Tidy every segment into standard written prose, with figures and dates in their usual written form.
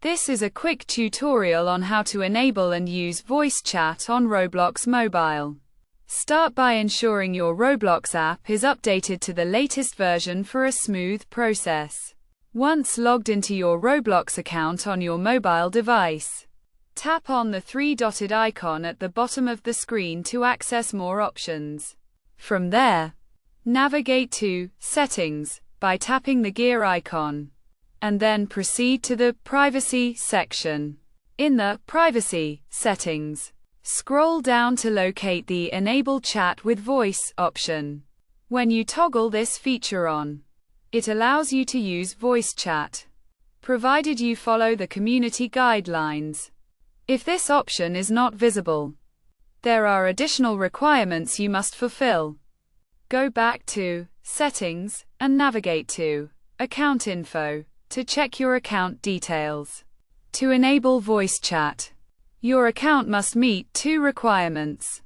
This is a quick tutorial on how to enable and use voice chat on Roblox Mobile. Start by ensuring your Roblox app is updated to the latest version for a smooth process. Once logged into your Roblox account on your mobile device, tap on the three-dotted icon at the bottom of the screen to access more options. From there, navigate to Settings by tapping the gear icon, and then proceed to the Privacy section. In the Privacy settings, scroll down to locate the Enable Chat with Voice option. When you toggle this feature on, it allows you to use voice chat, provided you follow the community guidelines. If this option is not visible, there are additional requirements you must fulfill. Go back to Settings and navigate to Account Info to check your account details. To enable voice chat, your account must meet two requirements.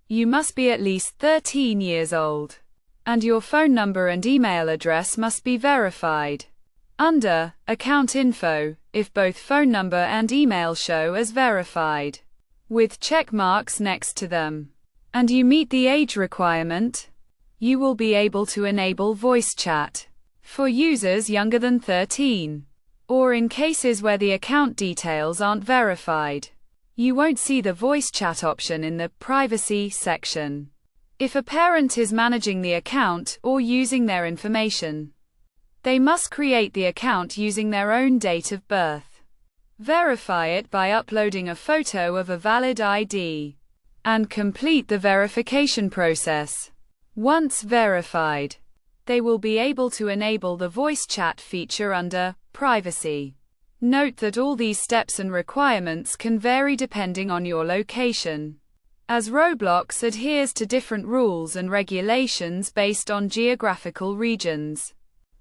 You must be at least 13 years old, and your phone number and email address must be verified. Under Account Info, if both phone number and email show as verified, with check marks next to them, and you meet the age requirement, you will be able to enable voice chat. For users younger than 13, or in cases where the account details aren't verified, you won't see the voice chat option in the Privacy section. If a parent is managing the account or using their information, they must create the account using their own date of birth. Verify it by uploading a photo of a valid ID, and complete the verification process. Once verified, they will be able to enable the voice chat feature under Privacy. Note that all these steps and requirements can vary depending on your location, as Roblox adheres to different rules and regulations based on geographical regions.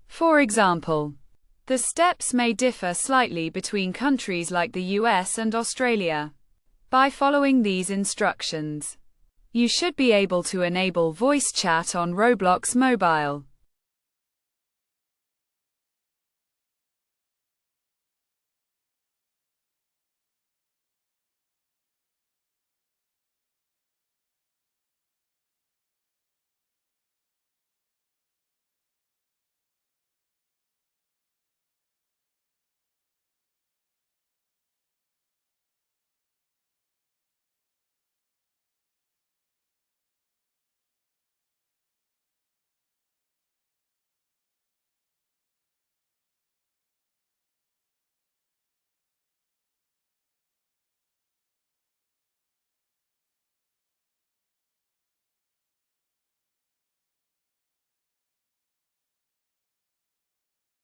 For example, the steps may differ slightly between countries like the US and Australia. By following these instructions, you should be able to enable voice chat on Roblox Mobile.